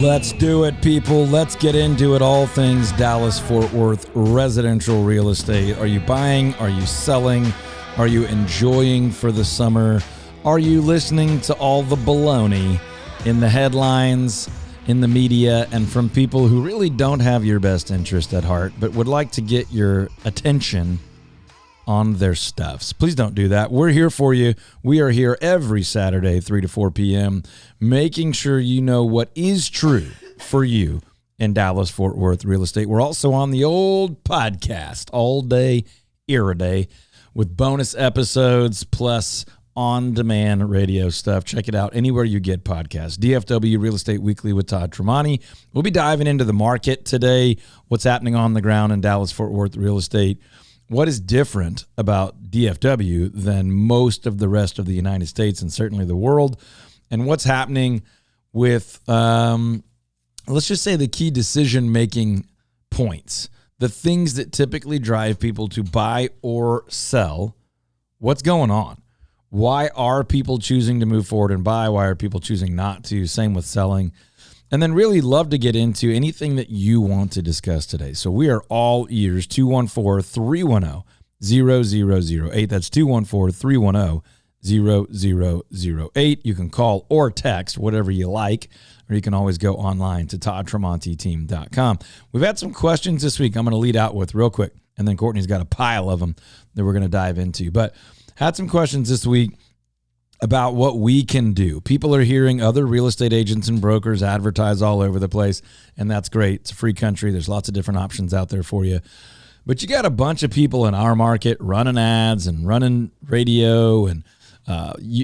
Let's do it, people. Let's get into it. All things Dallas-Fort Worth residential real estate. Are you buying? Are you selling? Are you enjoying for the summer? Are you listening to all the baloney in the headlines, in the media, and from people who really don't have your best interest at heart, but would like to get your attention on their stuffs? Please don't do that. We're here for you. We are here every Saturday, 3 to 4 p.m., making sure you know what is true for you in Dallas-Fort Worth real estate. We're also on the old podcast, all day, every day, with bonus episodes plus on-demand radio stuff. Check it out anywhere you get podcasts. DFW Real Estate Weekly with Todd Tremonti. We'll be diving into the market today, what's happening on the ground in Dallas-Fort Worth real estate. What is different about DFW than most of the rest of the United States and certainly the world? And what's happening with, let's just say, the key decision-making points, the things that typically drive people to buy or sell. What's going on? Why are people choosing to move forward and buy? Why are people choosing not to? Same with selling. And then really love to get into anything that you want to discuss today. So we are all ears. 214-310-0008. That's 214-310-0008. You can call or text, whatever you like, or you can always go online to toddtremontiteam.com. We've had some questions this week I'm going to lead out with real quick, and then Courtney's got a pile of them that we're going to dive into. But had some questions this week about what we can do. People are hearing other real estate agents and brokers advertise all over the place, and that's great. It's a free country. There's lots of different options out there for you. But you got a bunch of people in our market running ads and running radio and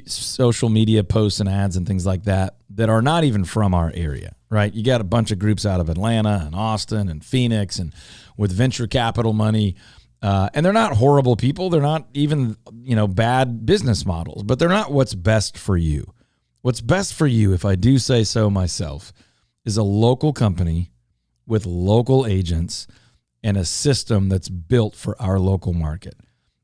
social media posts and ads and things like that that are not even from our area, right? You got a bunch of groups out of Atlanta and Austin and Phoenix and with venture capital money. And they're not horrible people. They're not even, bad business models, but they're not what's best for you. What's best for you, if I do say so myself, is a local company with local agents and a system that's built for our local market.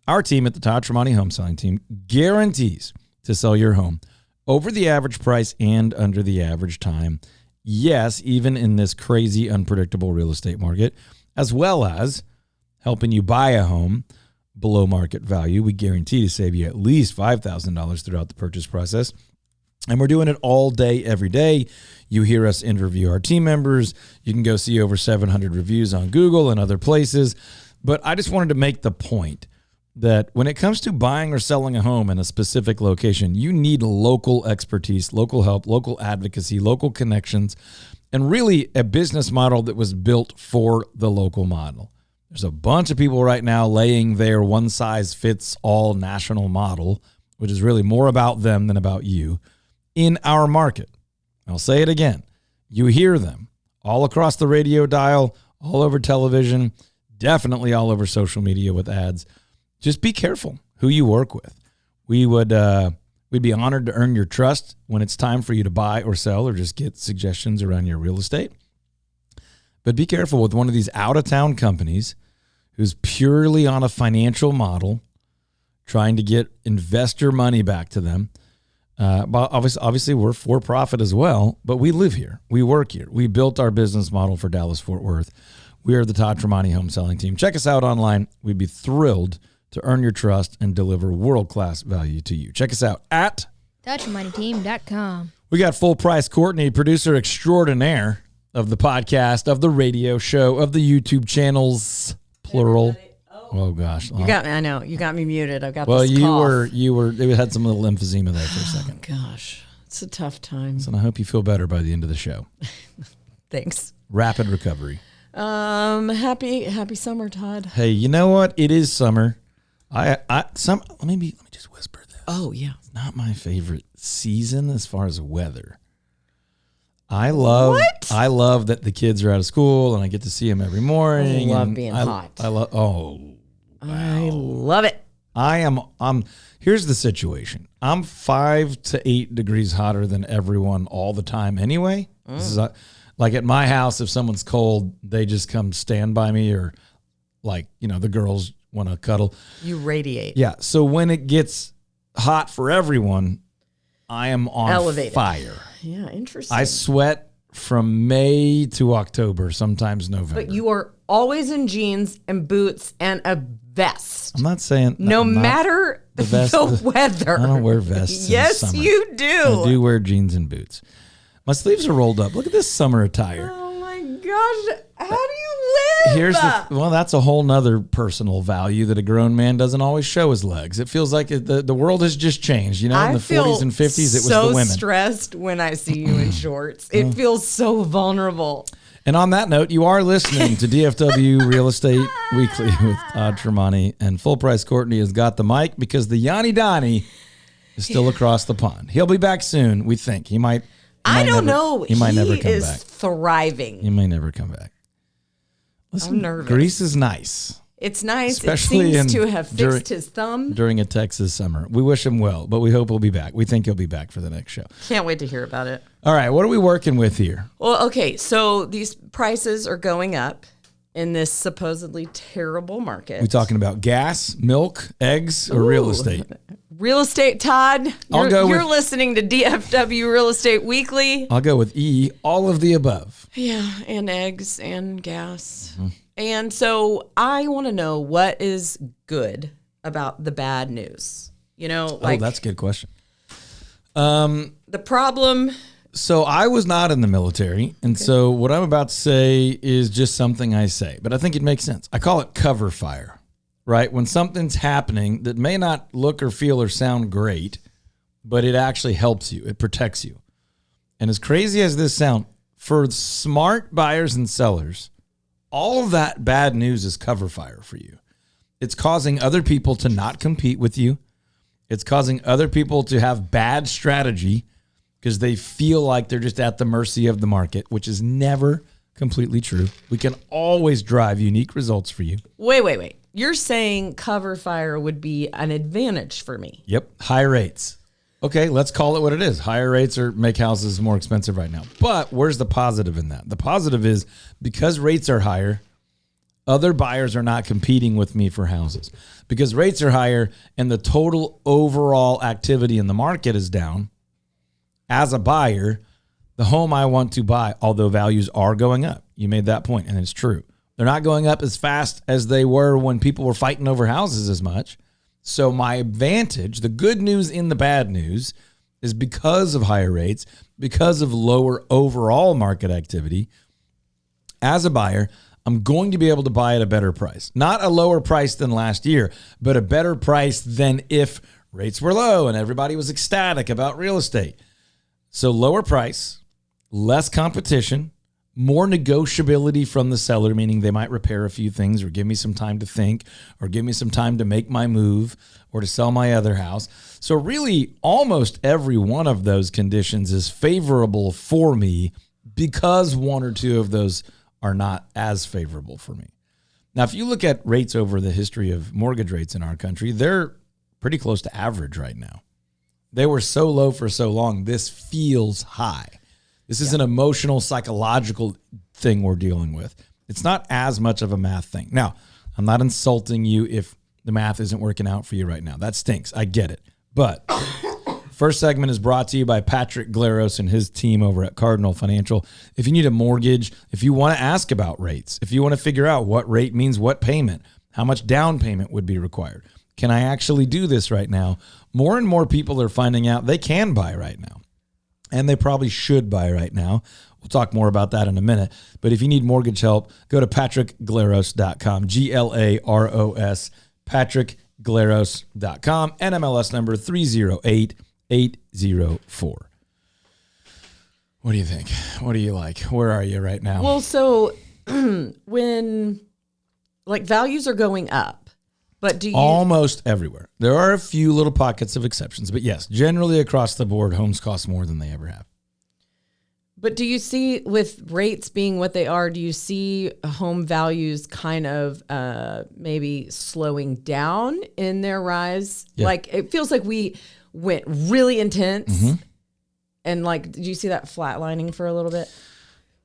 Our team at the Todd Tremonti Home Selling Team guarantees to sell your home over the average price and under the average time. Yes, even in this crazy, unpredictable real estate market, as well as helping you buy a home below market value. We guarantee to save you at least $5,000 throughout the purchase process. And we're doing it all day, every day. You hear us interview our team members. You can go see over 700 reviews on Google and other places. But I just wanted to make the point that when it comes to buying or selling a home in a specific location, you need local expertise, local help, local advocacy, local connections, and really a business model that was built for the local model. There's a bunch of people right now laying their one-size-fits-all national model, which is really more about them than about you, in our market. I'll say it again. You hear them all across the radio dial, all over television, definitely all over social media with ads. Just be careful who you work with. We'd be honored to earn your trust when it's time for you to buy or sell or just get suggestions around your real estate. But be careful with one of these out-of-town companies who's purely on a financial model, trying to get investor money back to them. But obviously, we're for-profit as well, but we live here. We work here. We built our business model for Dallas-Fort Worth. We are the Todd Tremonti Home Selling Team. Check us out online. We'd be thrilled to earn your trust and deliver world-class value to you. Check us out at ToddTremontiTeam.com. We got full price Courtney, producer extraordinaire of the podcast, of the radio show, of the YouTube channels, plural. Oh gosh. You got me. I know. You got me muted. I've got well, this cough. you had some little emphysema there for a second. Oh gosh. It's a tough time. So I hope you feel better by the end of the show. Thanks. Rapid recovery. Happy summer, Todd. Hey, you know what? It is summer. Let me just whisper this. Oh yeah. It's not my favorite season as far as weather. I love that the kids are out of school and I get to see them every morning. I love being hot. I love it. Here's the situation. I'm 5 to 8 degrees hotter than everyone all the time anyway. This is like at my house, if someone's cold, they just come stand by me, or the girls want to cuddle. You radiate. Yeah. So when it gets hot for everyone, I am on Elevated. fire. Yeah, interesting. I sweat from May to October, sometimes November. But you are always in jeans and boots and a vest. I'm not saying No matter the weather. I don't wear vests. Yes, in summer. you do. I do wear jeans and boots. My sleeves are rolled up. Look at this summer attire. Oh my gosh. How do you live? That's a whole nother personal value that a grown man doesn't always show his legs. It feels like the world has just changed. In the 40s and 50s, it was the women. I'm so stressed when I see you in shorts. It feels so vulnerable. And on that note, you are listening to DFW Real Estate Weekly with Todd Tremonti, and Full Price Courtney has got the mic because the Yanni Donnie is still across the pond. He'll be back soon, we think. He might never come back. He is thriving. He may never come back. Listen, I'm nervous. Greece is nice. It's nice. Especially it seems to have fixed his thumb. During a Texas summer. We wish him well, but we hope he'll be back. We think he'll be back for the next show. Can't wait to hear about it. All right, what are we working with here? Well, okay, so these prices are going up in this supposedly terrible market. We talking about gas, milk, eggs, or real estate? Real estate, Todd. You're listening to DFW Real Estate Weekly. I'll go with E, all of the above. Yeah, and eggs and gas. Mm-hmm. And so I want to know what is good about the bad news. That's a good question. The problem. So I was not in the military, and so what I'm about to say is just something I say, but I think it makes sense. I call it cover fire, right? When something's happening that may not look or feel or sound great, but it actually helps you. It protects you. And as crazy as this sounds, for smart buyers and sellers, all of that bad news is cover fire for you. It's causing other people to not compete with you. It's causing other people to have bad strategy because they feel like they're just at the mercy of the market, which is never completely true. We can always drive unique results for you. Wait. You're saying cover fire would be an advantage for me? Yep. High rates. Okay, let's call it what it is. Higher rates make houses more expensive right now. But where's the positive in that? The positive is because rates are higher, other buyers are not competing with me for houses. Because rates are higher and the total overall activity in the market is down, as a buyer, the home I want to buy, although values are going up, you made that point, and it's true. They're not going up as fast as they were when people were fighting over houses as much. So my advantage, the good news in the bad news, is because of higher rates, because of lower overall market activity, as a buyer, I'm going to be able to buy at a better price. Not a lower price than last year, but a better price than if rates were low and everybody was ecstatic about real estate. So lower price, less competition, more negotiability from the seller, meaning they might repair a few things or give me some time to think or give me some time to make my move or to sell my other house. So really almost every one of those conditions is favorable for me because one or two of those are not as favorable for me. Now, if you look at rates over the history of mortgage rates in our country, they're pretty close to average right now. They were so low for so long, this feels high. This is an emotional, psychological thing we're dealing with. It's not as much of a math thing. Now, I'm not insulting you if the math isn't working out for you right now. That stinks. I get it. But first segment is brought to you by Patrick Glaros and his team over at Cardinal Financial. If you need a mortgage, if you want to ask about rates, if you want to figure out what rate means what payment, how much down payment would be required, can I actually do this right now? More and more people are finding out they can buy right now. And they probably should buy right now. We'll talk more about that in a minute. But if you need mortgage help, go to patrickglaros.com, Glaros, patrickglaros.com, NMLS number 308804. What do you think? What do you like? Where are you right now? Well, so when values are going up, but do you almost everywhere. There are a few little pockets of exceptions, but yes, generally across the board, homes cost more than they ever have. But do you see, with rates being what they are, do you see home values kind of maybe slowing down in their rise? Yeah. Like, it feels like we went really intense. And did you see that flatlining for a little bit?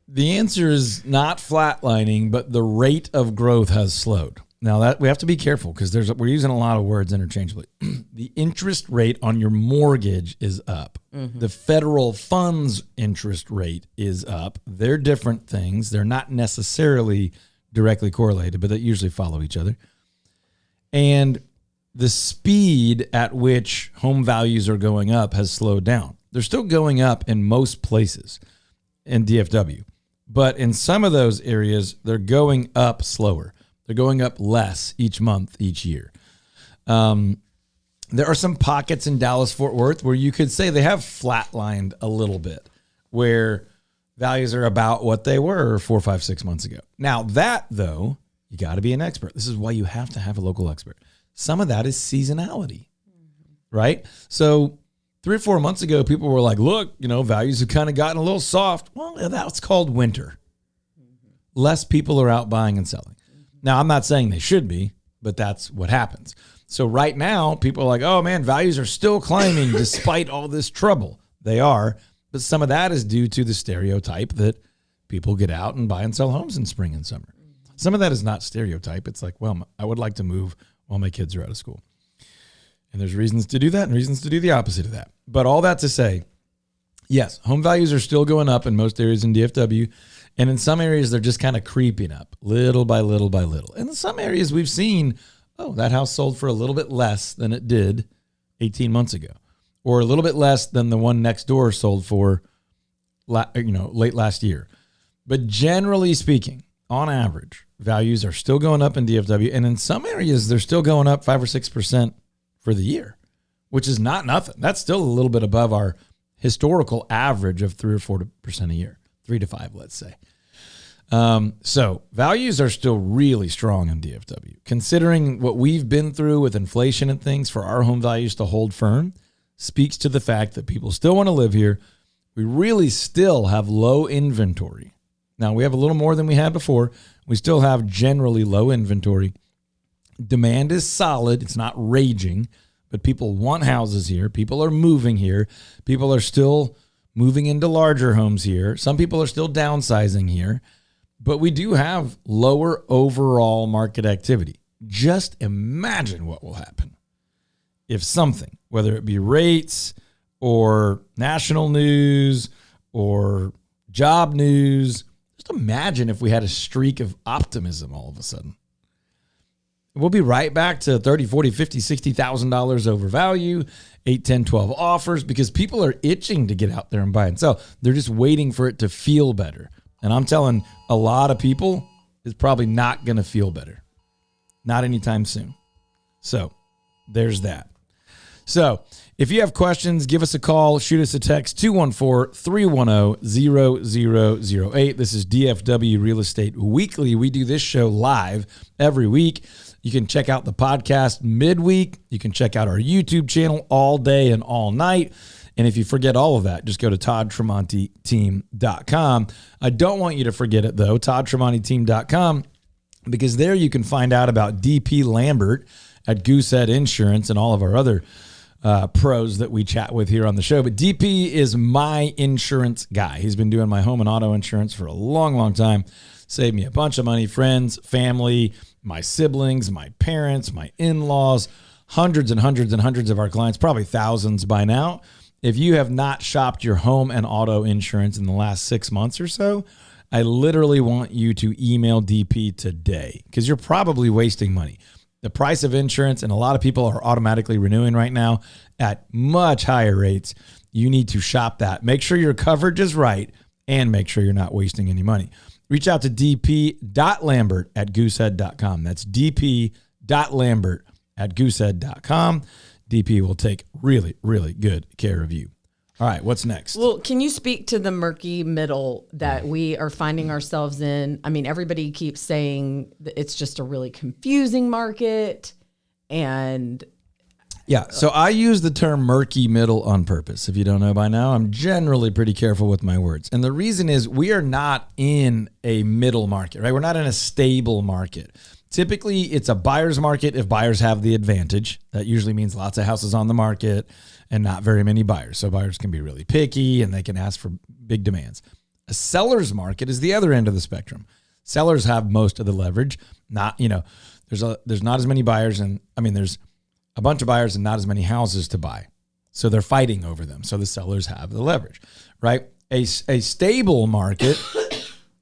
The answer is not flatlining, but the rate of growth has slowed. Now that we have to be careful because we're using a lot of words interchangeably. The interest rate on your mortgage is up. Mm-hmm. The federal funds interest rate is up. They're different things. They're not necessarily directly correlated, but they usually follow each other. And the speed at which home values are going up has slowed down. They're still going up in most places in DFW, but in some of those areas, they're going up slower. They're going up less each month, each year. There are some pockets in Dallas-Fort Worth where you could say they have flatlined a little bit, where values are about what they were 4, 5, 6 months ago. Now that, though, you got to be an expert. This is why you have to have a local expert. Some of that is seasonality, right? So 3 or 4 months ago, people were like, look, values have kind of gotten a little soft. Well, that's called winter. Less people are out buying and selling. Now, I'm not saying they should be, but that's what happens. So right now, people are like, oh, man, values are still climbing despite all this trouble. They are, but some of that is due to the stereotype that people get out and buy and sell homes in spring and summer. Some of that is not stereotype. It's like, well, I would like to move while my kids are out of school. And there's reasons to do that and reasons to do the opposite of that. But all that to say, yes, home values are still going up in most areas in DFW. And in some areas, they're just kind of creeping up little by little by little. And in some areas, we've seen, that house sold for a little bit less than it did 18 months ago, or a little bit less than the one next door sold for, late last year. But generally speaking, on average, values are still going up in DFW. And in some areas, they're still going up 5 or 6% for the year, which is not nothing. That's still a little bit above our historical average of 3 or 4% a year, 3 to 5, let's say. So values are still really strong in DFW. Considering what we've been through with inflation and things, for our home values to hold firm speaks to the fact that people still want to live here. We really still have low inventory. Now, we have a little more than we had before. We still have generally low inventory. Demand is solid. It's not raging, but people want houses here. People are moving here. People are still moving into larger homes here. Some people are still downsizing here, but we do have lower overall market activity. Just imagine what will happen if something, whether it be rates or national news or job news, just imagine if we had a streak of optimism all of a sudden. We'll be right back to $30,000, $40,000, $50,000, $60,000 over value, 8, 10, 12 offers, because people are itching to get out there and buy and sell. They're just waiting for it to feel better. And I'm telling a lot of people, it's probably not going to feel better. Not anytime soon. So there's that. So if you have questions, give us a call, shoot us a text, 214-310-0008. This is DFW Real Estate Weekly. We do this show live every week. You can check out the podcast midweek. You can check out our YouTube channel all day and all night. And if you forget all of that, just go to toddtremonteteam.com. I don't want you to forget it, though, toddtremonteteam.com, because there you can find out about DP Lambert at Goosehead Insurance and all of our other pros that we chat with here on the show. But DP is my insurance guy. He's been doing my home and auto insurance for a long, long time. Saved me a bunch of money, friends, family, my siblings, my parents, my in-laws, hundreds and hundreds and hundreds of our clients, probably thousands by now. If you have not shopped your home and auto insurance in the last 6 months or so, I literally want you to email DP today, because you're probably wasting money. The price of insurance, and a lot of people are automatically renewing right now at much higher rates. You need to shop that. Make sure your coverage is right and make sure you're not wasting any money. Reach out to dp.lambert@goosehead.com. That's dp.lambert@goosehead.com. DP will take really, really good care of you. All right, what's next? Well, can you speak to the murky middle that we are finding ourselves in? I mean, everybody keeps saying that it's just a really confusing market. And yeah, so I use the term murky middle on purpose. If you don't know by now, I'm generally pretty careful with my words. And the reason is we are not in a middle market, right? We're not in a stable market. Typically, it's a buyer's market if buyers have the advantage. That usually means lots of houses on the market and not very many buyers. So buyers can be really picky and they can ask for big demands. A seller's market is the other end of the spectrum. Sellers have most of the leverage. Not, there's not as many buyers, and there's a bunch of buyers and not as many houses to buy. So they're fighting over them. So the sellers have the leverage, right? A stable market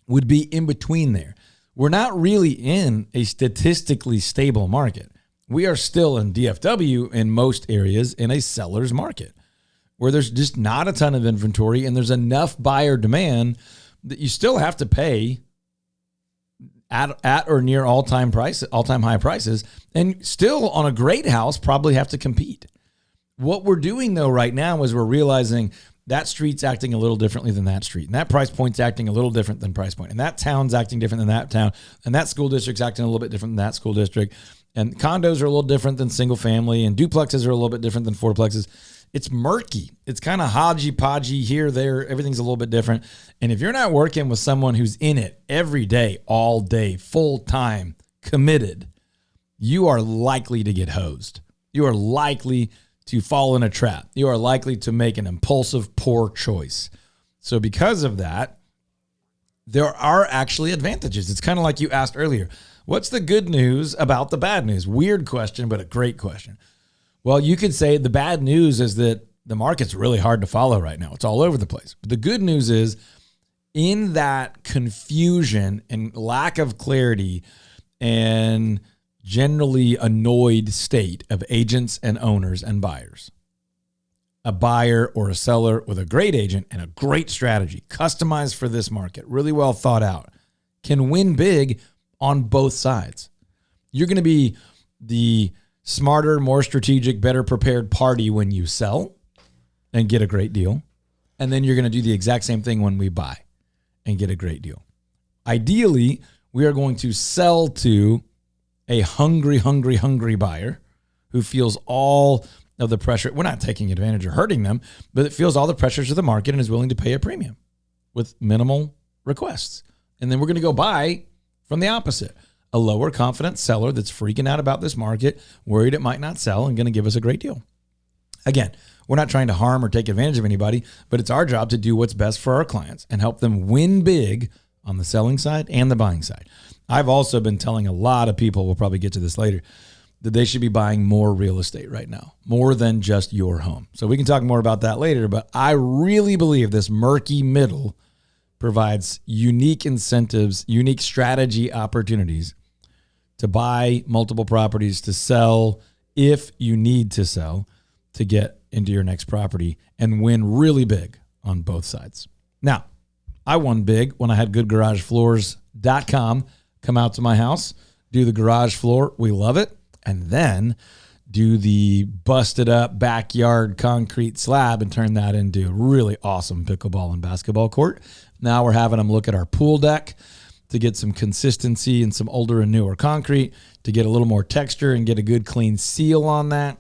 would be in between there. We're not really in a statistically stable market. We are still in DFW in most areas in a seller's market where there's just not a ton of inventory and there's enough buyer demand that you still have to pay at or near all-time high prices, and still on a great house probably have to compete. What we're doing though right now is we're realizing that street's acting a little differently than that street, and that price point's acting a little different than price point, and that town's acting different than that town, and that school district's acting a little bit different than that school district, and condos are a little different than single family, and duplexes are a little bit different than fourplexes. It's murky. It's kind of hodgy-podgy here, there. Everything's a little bit different. And if you're not working with someone who's in it every day, all day, full time, committed, you are likely to get hosed. You are likely to fall in a trap. You are likely to make an impulsive, poor choice. So because of that, there are actually advantages. It's kind of like you asked earlier. What's the good news about the bad news? Weird question, but a great question. Well, you could say the bad news is that the market's really hard to follow right now. It's all over the place. But the good news is in that confusion and lack of clarity and generally annoyed state of agents and owners and buyers, a buyer or a seller with a great agent and a great strategy, customized for this market, really well thought out, can win big on both sides. You're going to be the smarter, more strategic, better prepared party when you sell and get a great deal. And then you're going to do the exact same thing when we buy and get a great deal. Ideally, we are going to sell to a hungry buyer who feels all of the pressure. We're not taking advantage or hurting them, but it feels all the pressures of the market and is willing to pay a premium with minimal requests. And then we're going to go buy from the opposite. A lower confident seller that's freaking out about this market, worried it might not sell, and going to give us a great deal. Again, we're not trying to harm or take advantage of anybody, but it's our job to do what's best for our clients and help them win big on the selling side and the buying side. I've also been telling a lot of people, we'll probably get to this later, that they should be buying more real estate right now, more than just your home. So we can talk more about that later, but I really believe this murky middle provides unique incentives, unique strategy opportunities to buy multiple properties, to sell if you need to sell, to get into your next property and win really big on both sides. Now, I won big when I had goodgaragefloors.com come out to my house, do the garage floor. We love it. And then do the busted up backyard concrete slab and turn that into a really awesome pickleball and basketball court. Now we're having them look at our pool deck to get some consistency and some older and newer concrete, to get a little more texture and get a good clean seal on that.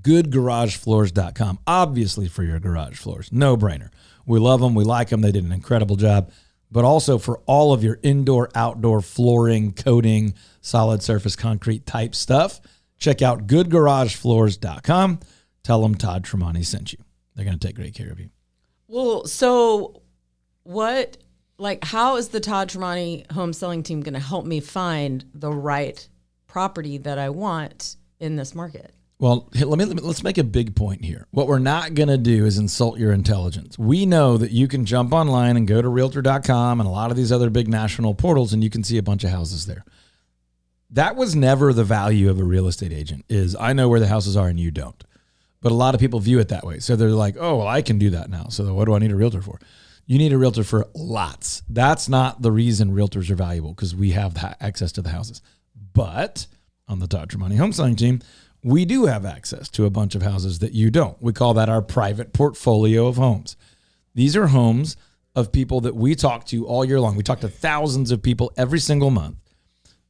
Goodgaragefloors.com, obviously for your garage floors. No brainer. We love them. We like them. They did an incredible job. But also for all of your indoor, outdoor flooring, coating, solid surface concrete type stuff, check out goodgaragefloors.com. Tell them Todd Tremonti sent you. They're going to take great care of you. Well, so how is the Todd Tremonti home selling team going to help me find the right property that I want in this market? Well, let's make a big point here. What we're not going to do is insult your intelligence. We know that you can jump online and go to realtor.com and a lot of these other big national portals, and you can see a bunch of houses there. That was never the value of a real estate agent, is I know where the houses are and you don't. But a lot of people view it that way. So they're like, oh, well, I can do that now. So what do I need a realtor for? You need a realtor for lots. That's not the reason realtors are valuable, because we have access to the houses. But on the Todd Tremonti home selling team, we do have access to a bunch of houses that you don't. We call that our private portfolio of homes. These are homes of people that we talk to all year long. We talk to thousands of people every single month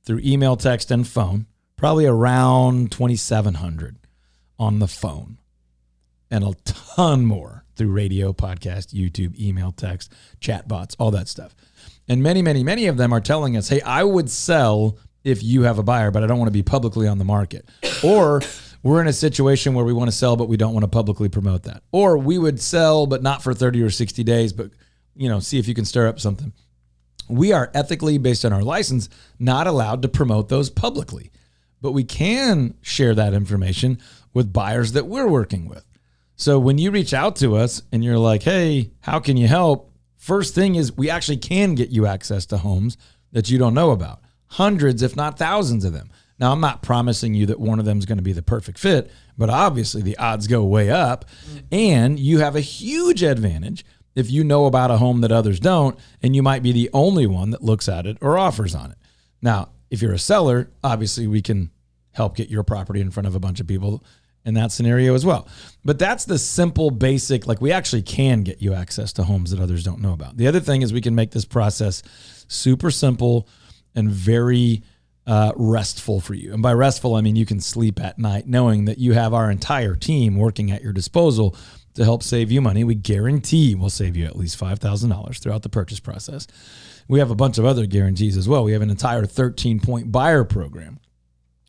through email, text, and phone, probably around 2,700 on the phone, and a ton more through radio, podcast, YouTube, email, text, chat bots, all that stuff. And many of them are telling us, hey, I would sell if you have a buyer, but I don't want to be publicly on the market. Or we're in a situation where we want to sell, but we don't want to publicly promote that. Or we would sell, but not for 30 or 60 days, but see if you can stir up something. We are ethically, based on our license, not allowed to promote those publicly. But we can share that information with buyers that we're working with. So when you reach out to us and you're like, hey, how can you help? First thing is we actually can get you access to homes that you don't know about. Hundreds, if not thousands of them. Now, I'm not promising you that one of them is going to be the perfect fit, but obviously the odds go way up. And you have a huge advantage if you know about a home that others don't, and you might be the only one that looks at it or offers on it. Now, if you're a seller, obviously we can help get your property in front of a bunch of people in that scenario as well. But that's the simple, basic, like we actually can get you access to homes that others don't know about. The other thing is we can make this process super simple and very restful for you. And by restful, I mean you can sleep at night knowing that you have our entire team working at your disposal to help save you money. We guarantee we'll save you at least $5,000 throughout the purchase process. We have a bunch of other guarantees as well. We have an entire 13-point buyer program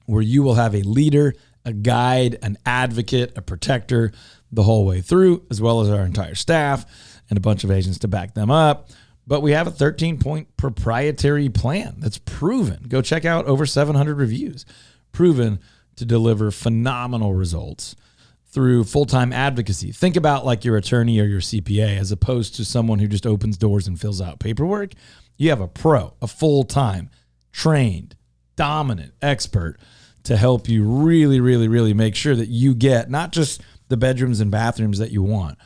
where you will have a leader, a guide, an advocate, a protector the whole way through, as well as our entire staff and a bunch of agents to back them up. But we have a 13-point proprietary plan that's proven. Go check out over 700 reviews, proven to deliver phenomenal results through full-time advocacy. Think about like your attorney or your CPA as opposed to someone who just opens doors and fills out paperwork. You have a pro, a full-time, trained, dominant expert to help you really, really, really make sure that you get not just the bedrooms and bathrooms that you want,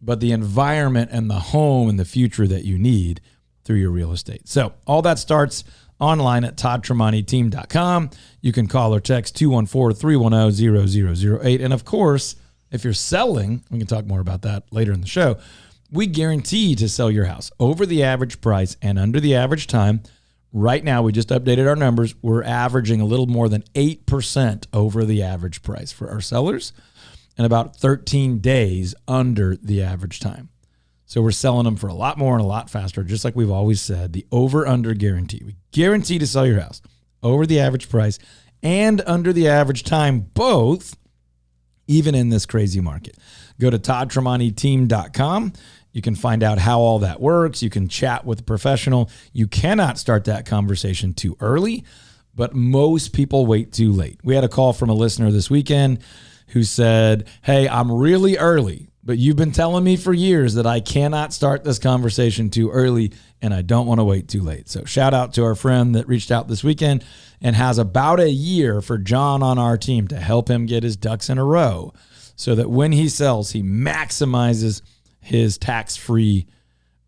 but the environment and the home and the future that you need through your real estate. So all that starts online at toddtremonti.team.com. You can call or text 214-310-0008. And of course, if you're selling, we can talk more about that later in the show, we guarantee to sell your house over the average price and under the average time. Right now, we just updated our numbers. We're averaging a little more than 8% over the average price for our sellers and about 13 days under the average time. So we're selling them for a lot more and a lot faster, just like we've always said, the over-under guarantee. We guarantee to sell your house over the average price and under the average time, both, even in this crazy market. Go to toddtremonti.team.com. You can find out how all that works. You can chat with a professional. You cannot start that conversation too early, but most people wait too late. We had a call from a listener this weekend who said, hey, I'm really early, but you've been telling me for years that I cannot start this conversation too early, and I don't want to wait too late. So shout out to our friend that reached out this weekend and has about a year for John on our team to help him get his ducks in a row so that when he sells, he maximizes his tax-free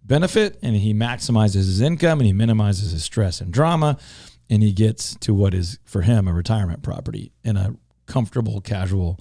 benefit and he maximizes his income and he minimizes his stress and drama, and he gets to what is for him a retirement property in a comfortable, casual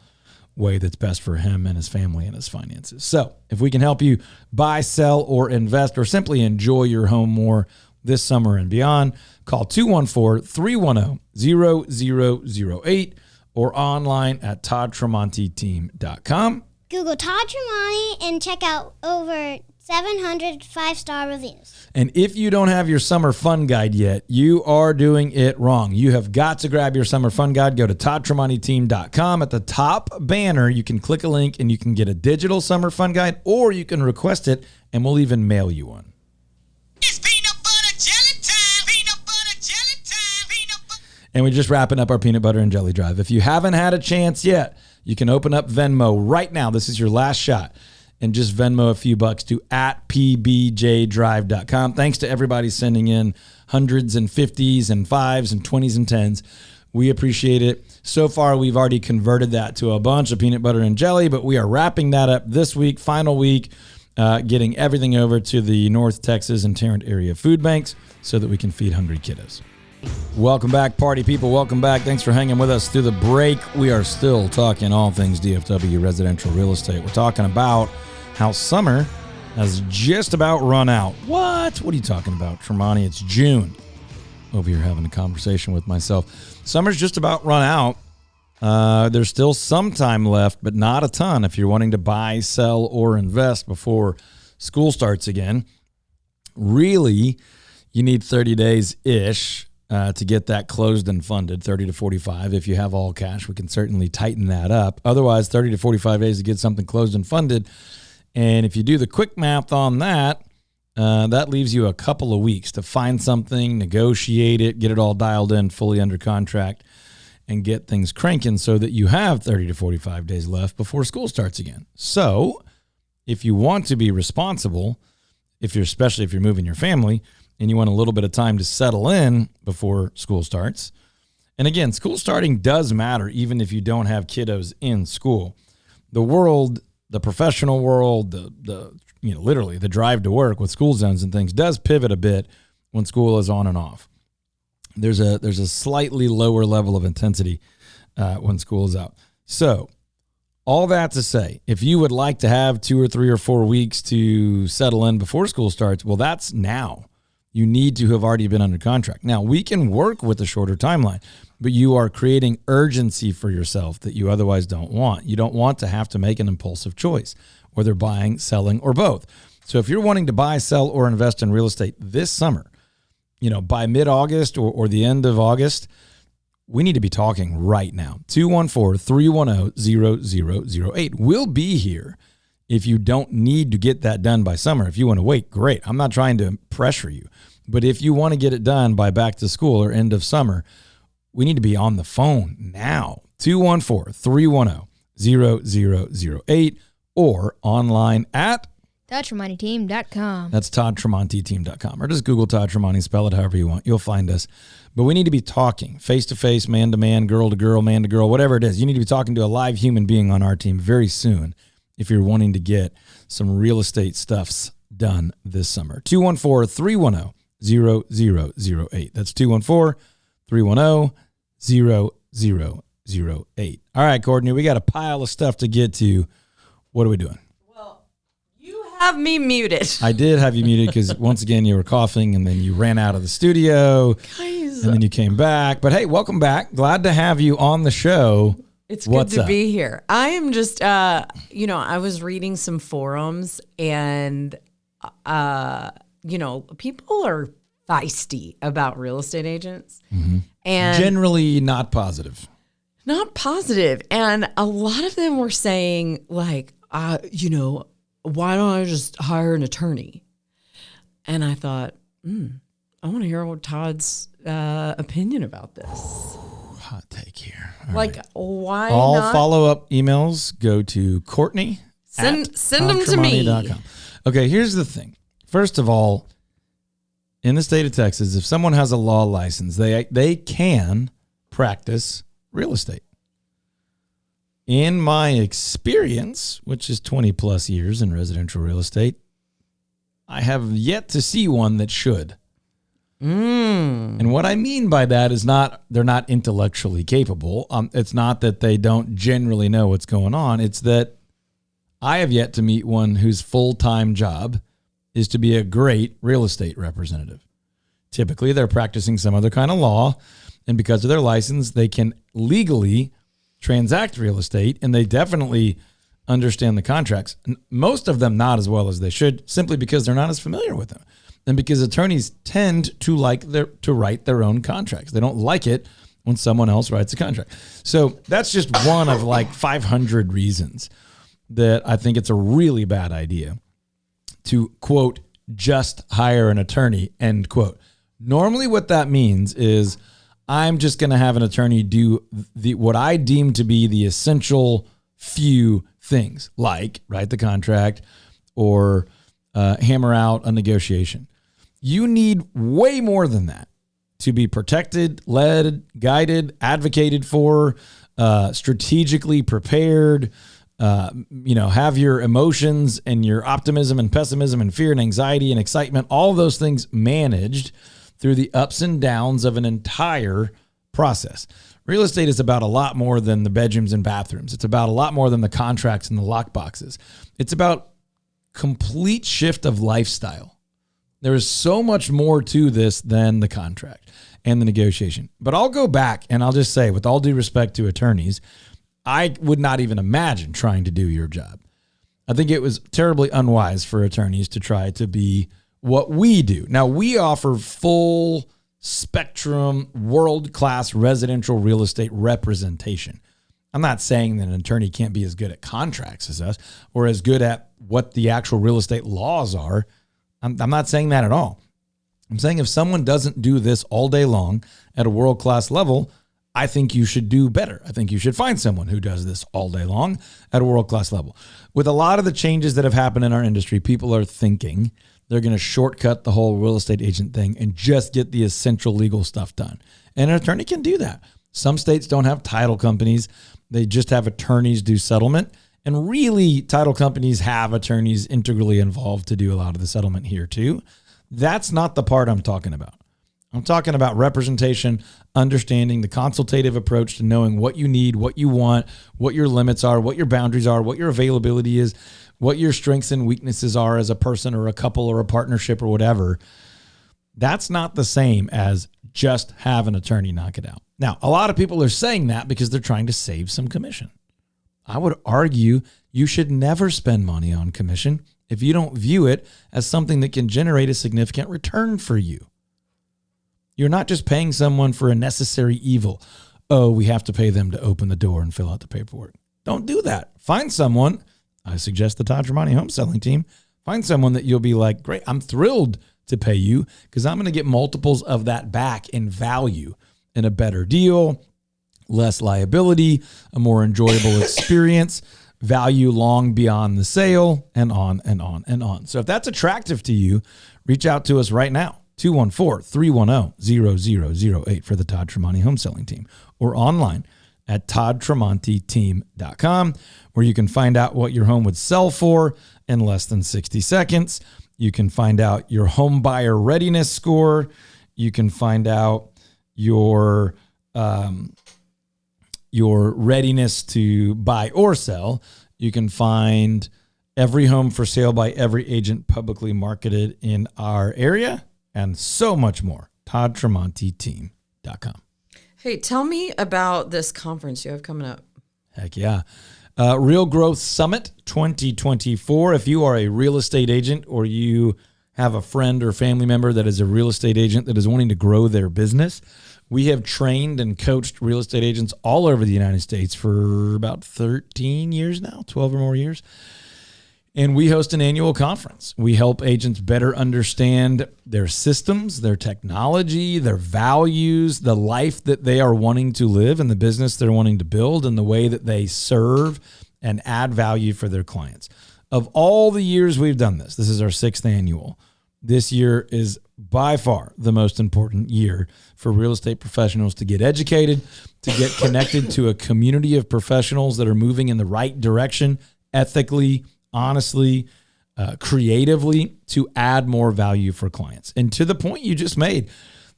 way that's best for him and his family and his finances. So if we can help you buy, sell, or invest, or simply enjoy your home more this summer and beyond, call 214-310-0008 or online at toddtremontiteam.com. Google Todd Tremonti and check out over 700 5-star reviews. And if you don't have your summer fun guide yet, you are doing it wrong. You have got to grab your summer fun guide. Go to toddtremontiteam.com. At the top banner, you can click a link and you can get a digital summer fun guide, or you can request it and we'll even mail you one. It's peanut butter jelly time. Peanut butter jelly time. Peanut butter. And we're just wrapping up our peanut butter and jelly drive. If you haven't had a chance yet, you can open up Venmo right now. This is your last shot. And just Venmo a few bucks to @pbjdrive.com. Thanks to everybody sending in hundreds and 50s and 5s and 20s and 10s. We appreciate it. So far, we've already converted that to a bunch of peanut butter and jelly, but we are wrapping that up this week, final week, getting everything over to the North Texas and Tarrant area food banks so that we can feed hungry kiddos. Welcome back, party people. Welcome back. Thanks for hanging with us through the break. We are still talking all things DFW residential real estate. We're talking about how summer has just about run out. What? What are you talking about, Tremonti? It's June. Over here having a conversation with myself. Summer's just about run out. There's still some time left, but not a ton if you're wanting to buy, sell, or invest before school starts again. Really, you need 30 days-ish to get that closed and funded, 30 to 45. If you have all cash, we can certainly tighten that up. Otherwise, 30 to 45 days to get something closed and funded. And if you do the quick math on that, That leaves you a couple of weeks to find something, negotiate it, get it all dialed in, fully under contract, and get things cranking so that you have 30 to 45 days left before school starts again. So if you want to be responsible, especially if you're moving your family and you want a little bit of time to settle in before school starts. And again, school starting does matter even if you don't have kiddos in school. The world, the professional world, literally the drive to work with school zones and things does pivot a bit when school is on and off. There's a slightly lower level of intensity when school is out. So all that to say, if you would like to have 2 or 3 or 4 weeks to settle in before school starts, well, that's now. You need to have already been under contract. Now, we can work with a shorter timeline, but you are creating urgency for yourself that you otherwise don't want. You don't want to have to make an impulsive choice, whether buying, selling, or both. So if you're wanting to buy, sell, or invest in real estate this summer, by mid-August or the end of August, we need to be talking right now. 214-310-0008. We'll be here if you don't need to get that done by summer. If you want to wait, great. I'm not trying to pressure you. But if you want to get it done by back to school or end of summer, we need to be on the phone now. 214-310-0008 or online at ToddTremontiTeam.com. That's ToddTremontiTeam.com. Or just Google Todd Tremonti, spell it however you want. You'll find us. But we need to be talking face-to-face, man-to-man, girl-to-girl, man-to-girl, whatever it is. You need to be talking to a live human being on our team very soon if you're wanting to get some real estate stuffs done this summer. 214-310-0008. That's 214-310-0008. All right, Courtney, we got a pile of stuff to get to. What are we doing? Have me muted. I did have you muted because once again you were coughing and then you ran out of the studio. Guys. And then you came back. But hey, welcome back. Glad to have you on the show. It's good to be here. I am just, I was reading some forums and, people are feisty about real estate agents. Mm-hmm. And generally not positive. Not positive. And a lot of them were saying like, why don't I just hire an attorney? And I thought, I want to hear what Todd's opinion about this. Hot take here. Why All not? follow-up emails go to Courtney. Send them to me. Okay, here's the thing. First of all, in the state of Texas, if someone has a law license, they can practice real estate. In my experience, which is 20 plus years in residential real estate, I have yet to see one that should. And what I mean by that is they're not intellectually capable. It's not that they don't generally know what's going on. It's that I have yet to meet one whose full-time job is to be a great real estate representative. Typically, they're practicing some other kind of law, and because of their license, they can legally transact real estate, and they definitely understand the contracts. Most of them not as well as they should, simply because they're not as familiar with them. And because attorneys tend to write their own contracts. They don't like it when someone else writes a contract. So that's just one of like 500 reasons that I think it's a really bad idea to, quote, just hire an attorney, end quote. Normally what that means is I'm just going to have an attorney do what I deem to be the essential few things, like write the contract or hammer out a negotiation. You need way more than that to be protected, led, guided, advocated for, strategically prepared, have your emotions and your optimism and pessimism and fear and anxiety and excitement, all those things managed through the ups and downs of an entire process. Real estate is about a lot more than the bedrooms and bathrooms. It's about a lot more than the contracts and the lock boxes. It's about complete shift of lifestyle. There is so much more to this than the contract and the negotiation. But I'll go back and I'll just say, with all due respect to attorneys, I would not even imagine trying to do your job. I think it was terribly unwise for attorneys to try to be what we do. Now, we offer full spectrum, world-class residential real estate representation. I'm not saying that an attorney can't be as good at contracts as us or as good at what the actual real estate laws are. I'm not saying that at all. I'm saying if someone doesn't do this all day long at a world-class level, I think you should do better. I think you should find someone who does this all day long at a world-class level. With a lot of the changes that have happened in our industry, people are thinking they're going to shortcut the whole real estate agent thing and just get the essential legal stuff done. And an attorney can do that. Some states don't have title companies. They just have attorneys do settlement. And really, title companies have attorneys integrally involved to do a lot of the settlement here too. That's not the part I'm talking about. I'm talking about representation, understanding the consultative approach to knowing what you need, what you want, what your limits are, what your boundaries are, what your availability is, what your strengths and weaknesses are as a person or a couple or a partnership or whatever. That's not the same as just have an attorney knock it out. Now, a lot of people are saying that because they're trying to save some commission. I would argue you should never spend money on commission if you don't view it as something that can generate a significant return for you. You're not just paying someone for a necessary evil. Oh, we have to pay them to open the door and fill out the paperwork. Don't do that. Find someone. I suggest the Todd Tremonti Home Selling Team. Find someone that you'll be like, great, I'm thrilled to pay you because I'm going to get multiples of that back in value in a better deal, less liability, a more enjoyable experience, value long beyond the sale, and on and on and on. So if that's attractive to you, reach out to us right now, 214-310-0008 for the Todd Tremonti Home Selling Team, or online at toddtremontiteam.com, where you can find out what your home would sell for in less than 60 seconds. You can find out your home buyer readiness score. You can find out your readiness to buy or sell. You can find every home for sale by every agent publicly marketed in our area, and so much more. toddtremontiteam.com. Hey, tell me about this conference you have coming up. Heck yeah. Real Growth Summit 2024. If you are a real estate agent or you have a friend or family member that is a real estate agent that is wanting to grow their business, we have trained and coached real estate agents all over the United States for about 13 years now, 12 or more years. And we host an annual conference. We help agents better understand their systems, their technology, their values, the life that they are wanting to live and the business they're wanting to build and the way that they serve and add value for their clients. Of all the years we've done this is our 6th annual. This year is by far the most important year for real estate professionals to get educated, to get connected to a community of professionals that are moving in the right direction, ethically, honestly, creatively, to add more value for clients. And to the point you just made,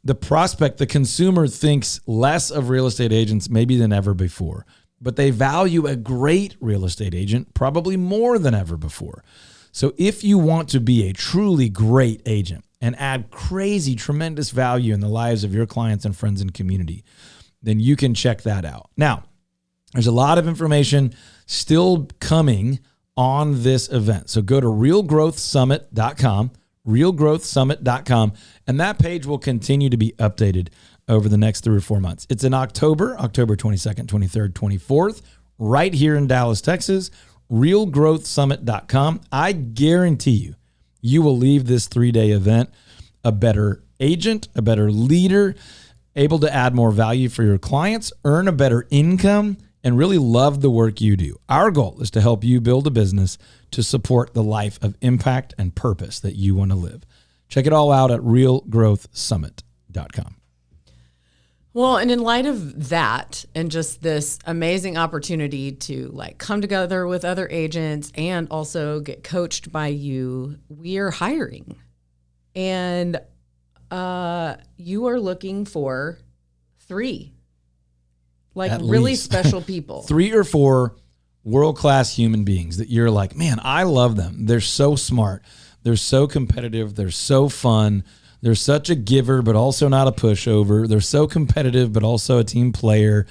the prospect, the consumer thinks less of real estate agents maybe than ever before, but they value a great real estate agent probably more than ever before. So if you want to be a truly great agent and add crazy, tremendous value in the lives of your clients and friends and community, then you can check that out. Now, there's a lot of information still coming on this event. So go to realgrowthsummit.com, realgrowthsummit.com, and that page will continue to be updated over the next 3 or 4 months. It's in October 22nd, 23rd, 24th, right here in Dallas, Texas, realgrowthsummit.com. I guarantee you, you will leave this 3-day event a better agent, a better leader, able to add more value for your clients, earn a better income, and really love the work you do. Our goal is to help you build a business to support the life of impact and purpose that you want to live. Check it all out at realgrowthsummit.com. Well, and in light of that and just this amazing opportunity to come together with other agents and also get coached by you, we are hiring. And you are looking for 3 At really least. special people. 3 or 4 world-class human beings that you're like, man, I love them. They're so smart. They're so competitive. They're so fun. They're such a giver, but also not a pushover. They're so competitive, but also a team player.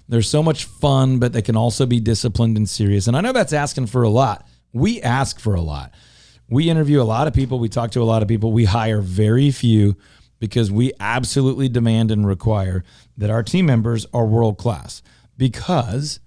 They're so much fun, but they can also be disciplined and serious. And I know that's asking for a lot. We ask for a lot. We interview a lot of people. We talk to a lot of people. We hire very few because we absolutely demand and require that our team members are world-class, because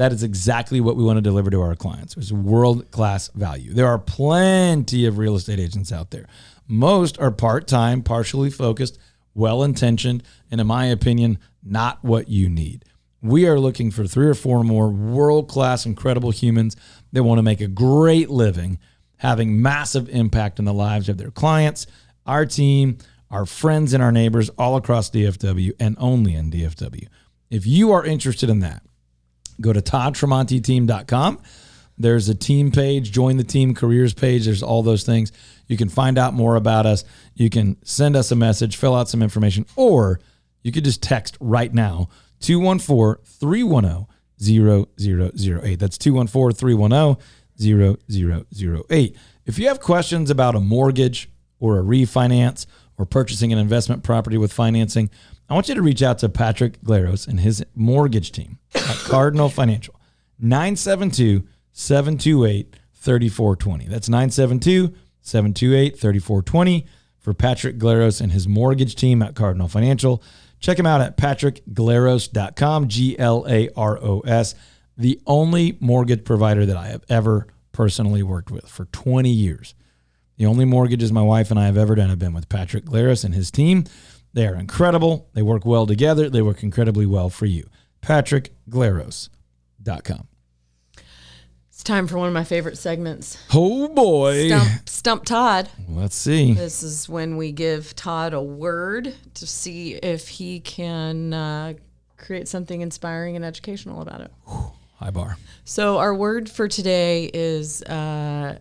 That is exactly what we want to deliver to our clients. It's world-class value. There are plenty of real estate agents out there. Most are part-time, partially focused, well-intentioned, and in my opinion, not what you need. We are looking for 3 or 4 more world-class, incredible humans that want to make a great living, having massive impact in the lives of their clients, our team, our friends, and our neighbors all across DFW and only in DFW. If you are interested in that, go to toddtremonteteam.com. There's a team page, join the team careers page. There's all those things. You can find out more about us. You can send us a message, fill out some information, or you could just text right now, 214-310-0008. That's 214-310-0008. If you have questions about a mortgage or a refinance or purchasing an investment property with financing, I want you to reach out to Patrick Glaros and his mortgage team at Cardinal Financial, 972-728-3420. That's 972-728-3420 for Patrick Glaros and his mortgage team at Cardinal Financial. Check him out at patrickglaros.com, Glaros, the only mortgage provider that I have ever personally worked with for 20 years. The only mortgages my wife and I have ever done have been with Patrick Glaros and his team. They are incredible. They work well together. They work incredibly well for you. patrickglaros.com. It's time for one of my favorite segments. Oh, boy. Stump Todd. Let's see. This is when we give Todd a word to see if he can create something inspiring and educational about it. High bar. So our word for today is air.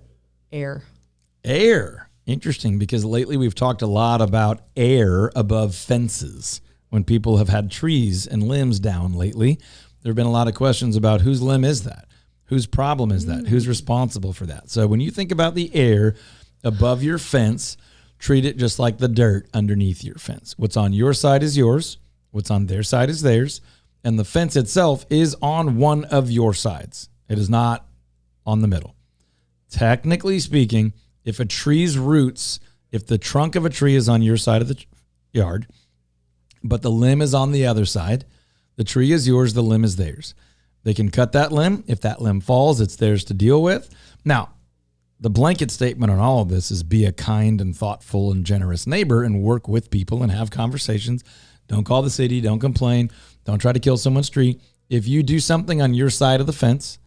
Air. Interesting, because lately we've talked a lot about air above fences. When people have had trees and limbs down lately, there have been a lot of questions about whose limb is that? Whose problem is that? Who's responsible for that? So when you think about the air above your fence, treat it just like the dirt underneath your fence. What's on your side is yours. What's on their side is theirs. And the fence itself is on one of your sides. It is not on the middle. Technically speaking, if a tree's roots, if the trunk of a tree is on your side of the yard, but the limb is on the other side, the tree is yours, the limb is theirs. They can cut that limb. If that limb falls, it's theirs to deal with. Now, the blanket statement on all of this is be a kind and thoughtful and generous neighbor and work with people and have conversations. Don't call the city. Don't complain. Don't try to kill someone's tree. If you do something on your side of the fence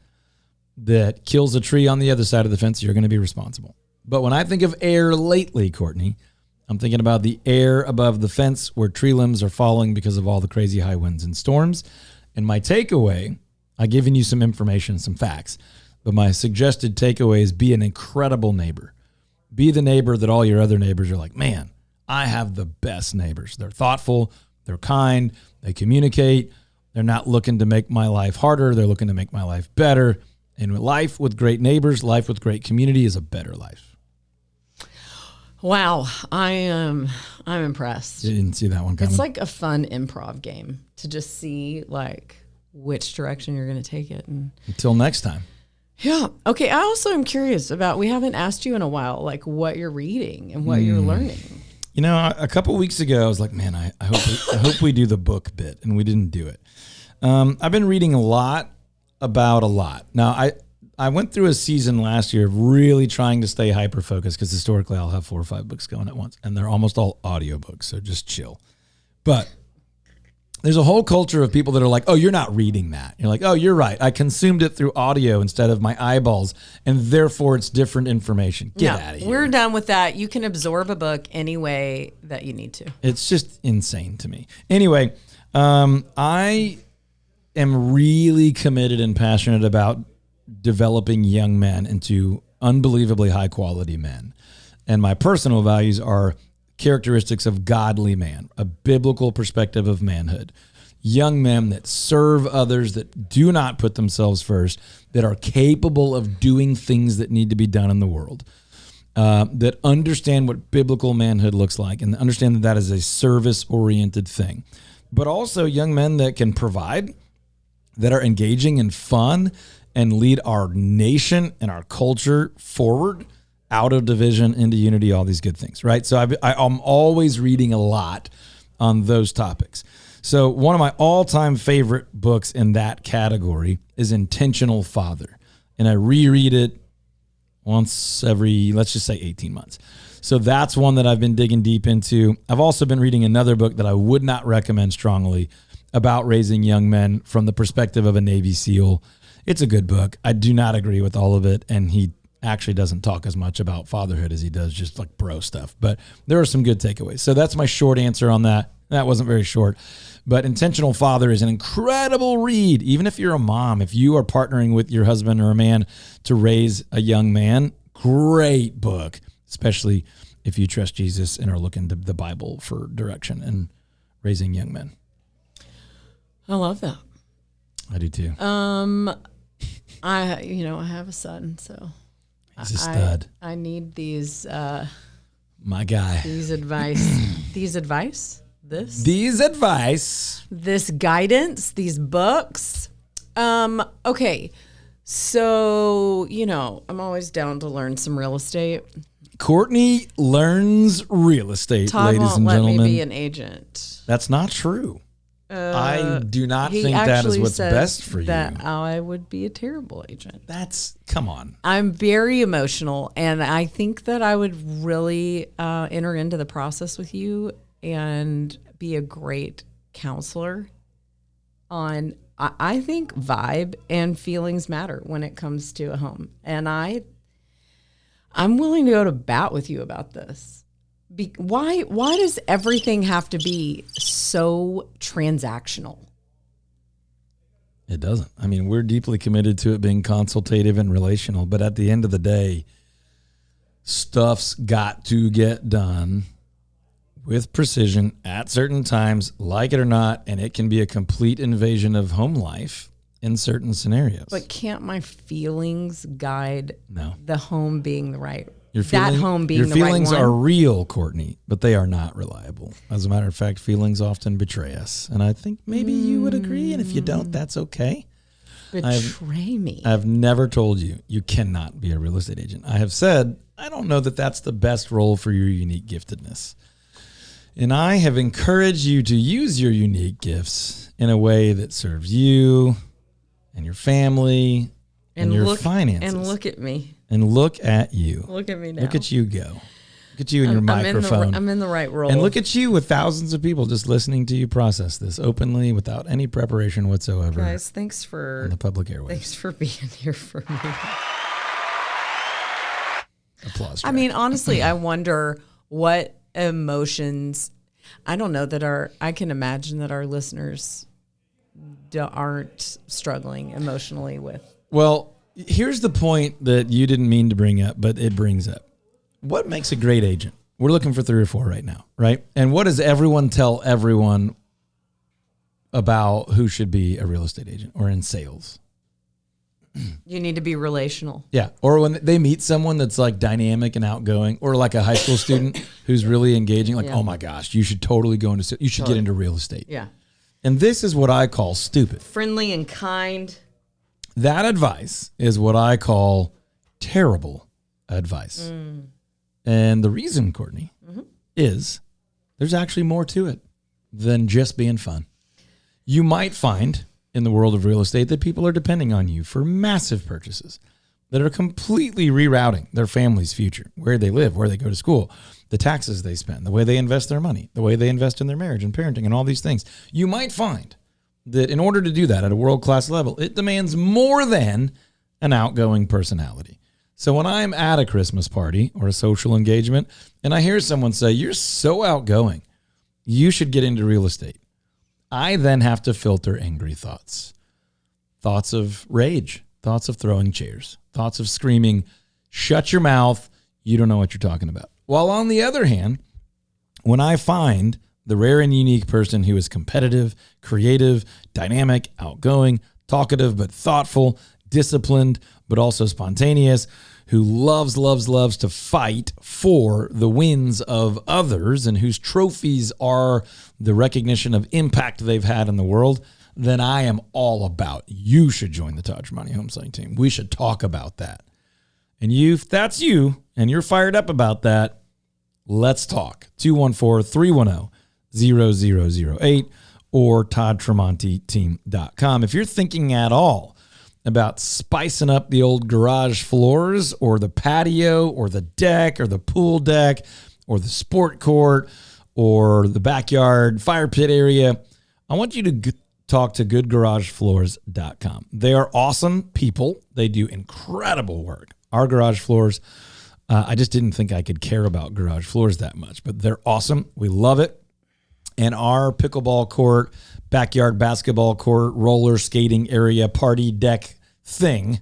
that kills a tree on the other side of the fence, you're going to be responsible. But when I think of air lately, Courtney, I'm thinking about the air above the fence where tree limbs are falling because of all the crazy high winds and storms. And my takeaway, I've given you some information, some facts, but my suggested takeaway is be an incredible neighbor. Be the neighbor that all your other neighbors are like, man, I have the best neighbors. They're thoughtful, they're kind, they communicate, they're not looking to make my life harder, they're looking to make my life better. And life with great neighbors, life with great community is a better life. Wow, I'm impressed. You didn't see that one coming. It's like a fun improv game to just see like which direction you're going to take it. And until next time. Yeah. Okay. I also am curious about, we haven't asked you in a while, like what you're reading and what you're learning. You know, a couple weeks ago, I was like, man, I hope we do the book bit, and we didn't do it. I've been reading a lot about a lot. Now, I went through a season last year of really trying to stay hyper-focused because historically I'll have 4 or 5 books going at once, and they're almost all audiobooks, so just chill. But there's a whole culture of people that are like, oh, you're not reading that. You're like, oh, you're right. I consumed it through audio instead of my eyeballs, and therefore it's different information. Get out of here. We're done with that. You can absorb a book any way that you need to. It's just insane to me. Anyway, I am really committed and passionate about developing young men into unbelievably high quality men. And my personal values are characteristics of godly man, a biblical perspective of manhood, young men that serve others, that do not put themselves first, that are capable of doing things that need to be done in the world, that understand what biblical manhood looks like and understand that that is a service-oriented thing, but also young men that can provide, that are engaging and fun and lead our nation and our culture forward, out of division, into unity, all these good things, right? So I'm always reading a lot on those topics. So one of my all-time favorite books in that category is Intentional Father. And I reread it once every, let's just say 18 months. So that's one that I've been digging deep into. I've also been reading another book that I would not recommend strongly about raising young men from the perspective of a Navy SEAL. It's a good book. I do not agree with all of it. And he actually doesn't talk as much about fatherhood as he does just like bro stuff. But there are some good takeaways. So that's my short answer on that. That wasn't very short. But Intentional Father is an incredible read. Even if you're a mom, if you are partnering with your husband or a man to raise a young man, great book, especially if you trust Jesus and are looking to the Bible for direction and raising young men. I love that. I do too. I have a son, so He's a stud. I need these My guy. these advice. This guidance, these books. Okay. So, I'm always down to learn some real estate. Courtney learns real estate, Todd ladies won't and let gentlemen. me be an agent. That's not true. I do not He think that is actually what's says best for you. that I would be a terrible agent. Come on. I'm very emotional, and I think that I would really enter into the process with you and be a great counselor on, I think vibe and feelings matter when it comes to a home. And I'm willing to go to bat with you about this. Why does everything have to be so transactional? It doesn't. I mean, we're deeply committed to it being consultative and relational, but at the end of the day, stuff's got to get done with precision at certain times, like it or not, and it can be a complete invasion of home life in certain scenarios. But can't my feelings guide the home being the right? Your home being the right one? Your feelings are real, Courtney, but they are not reliable. As a matter of fact, feelings often betray us. And I think maybe you would agree, and if you don't, that's okay. Betray me. I've never told you cannot be a real estate agent. I have said, I don't know that that's the best role for your unique giftedness. And I have encouraged you to use your unique gifts in a way that serves you and your family and your finances. And look at me. And look at you. Look at me now. Look at you go. Look at you and your microphone. I'm in the right role. And look at you with thousands of people just listening to you process this openly without any preparation whatsoever. Guys, thanks for on the public airwaves. Thanks for being here for me. Applause. I mean, honestly, I wonder what emotions. I don't know that I can imagine that our listeners aren't struggling emotionally with. Well, here's the point that you didn't mean to bring up, but it brings up. What makes a great agent? We're looking for 3 or 4 right now, right? And what does everyone tell everyone about who should be a real estate agent or in sales? You need to be relational. Yeah. Or when they meet someone that's like dynamic and outgoing, or like a high school student who's really engaging, like, oh my gosh, you should totally go into, you should get into real estate. Yeah. And this is what I call stupid. Friendly and kind. That advice is what I call terrible advice. And the reason, Courtney, is there's actually more to it than just being fun. You might find in the world of real estate that people are depending on you for massive purchases that are completely rerouting their family's future, where they live, where they go to school, the taxes they spend, the way they invest their money, the way they invest in their marriage and parenting and all these things. You might find that in order to do that at a world-class level, it demands more than an outgoing personality. So when I'm at a Christmas party or a social engagement and I hear someone say, you're so outgoing, you should get into real estate, I then have to filter angry thoughts. Thoughts of rage, thoughts of throwing chairs, thoughts of screaming, shut your mouth, you don't know what you're talking about. While on the other hand, when I find the rare and unique person who is competitive, creative, dynamic, outgoing, talkative, but thoughtful, disciplined, but also spontaneous, who loves to fight for the wins of others and whose trophies are the recognition of impact they've had in the world, then I am all about, you should join the Todd Tremonti Home Selling Team. We should talk about that. And if that's you and you're fired up about that, let's talk. 214-310-0008, or toddtremonteteam.com. If you're thinking at all about spicing up the old garage floors or the patio or the deck or the pool deck or the sport court or the backyard fire pit area, I want you to talk to goodgaragefloors.com. They are awesome people. They do incredible work. Our garage floors, I just didn't think I could care about garage floors that much, but they're awesome. We love it. And our pickleball court, backyard basketball court, roller skating area, party deck thing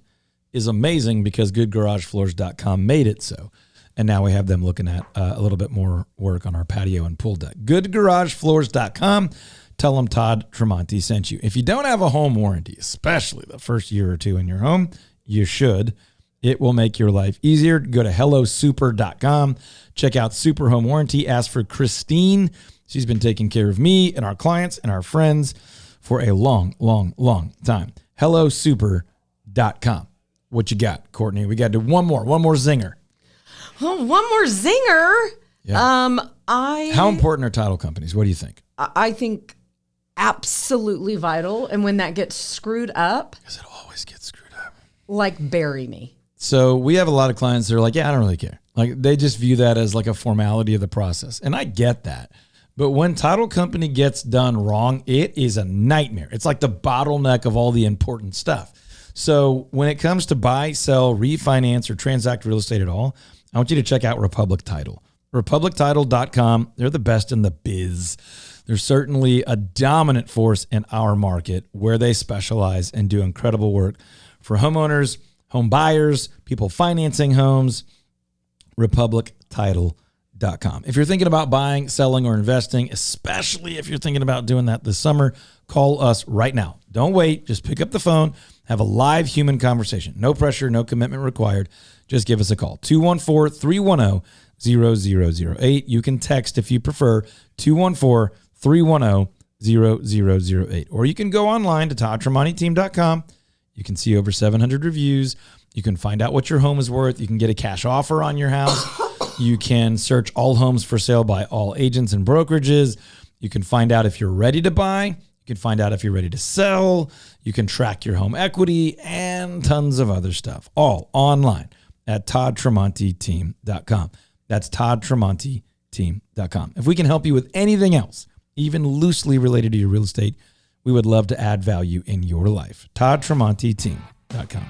is amazing because goodgaragefloors.com made it so. And now we have them looking at a little bit more work on our patio and pool deck. Goodgaragefloors.com. Tell them Todd Tremonti sent you. If you don't have a home warranty, especially the first year or two in your home, you should. It will make your life easier. Go to hellosuper.com. Check out Super Home Warranty. Ask for Christine. She's been taking care of me and our clients and our friends for a long, long, long time. HelloSuper.com. What you got, Courtney? We got to do one more zinger. Oh, one more zinger. Yeah. How important are title companies? What do you think? I think absolutely vital. And when that gets screwed up, Because it always gets screwed up. like bury me. So we have a lot of clients that are like, yeah, I don't really care. Like they just view that as like a formality of the process. And I get that. But when title company gets done wrong, it is a nightmare. It's like the bottleneck of all the important stuff. So when it comes to buy, sell, refinance, or transact real estate at all, I want you to check out Republic Title. RepublicTitle.com. They're the best in the biz. They're certainly a dominant force in our market where they specialize and do incredible work for homeowners, home buyers, people financing homes. RepublicTitle.com. If you're thinking about buying, selling, or investing, especially if you're thinking about doing that this summer, call us right now. Don't wait. Just pick up the phone. Have a live human conversation. No pressure, no commitment required. Just give us a call. 214-310-0008. You can text if you prefer. 214-310-0008. Or you can go online to toddtremonteteam.com. You can see over 700 reviews. You can find out what your home is worth. You can get a cash offer on your house. You can search all homes for sale by all agents and brokerages. You can find out if you're ready to buy. You can find out if you're ready to sell. You can track your home equity and tons of other stuff, all online at toddtremonteteam.com. That's toddtremonteteam.com. If we can help you with anything else, even loosely related to your real estate, we would love to add value in your life. toddtremonteteam.com.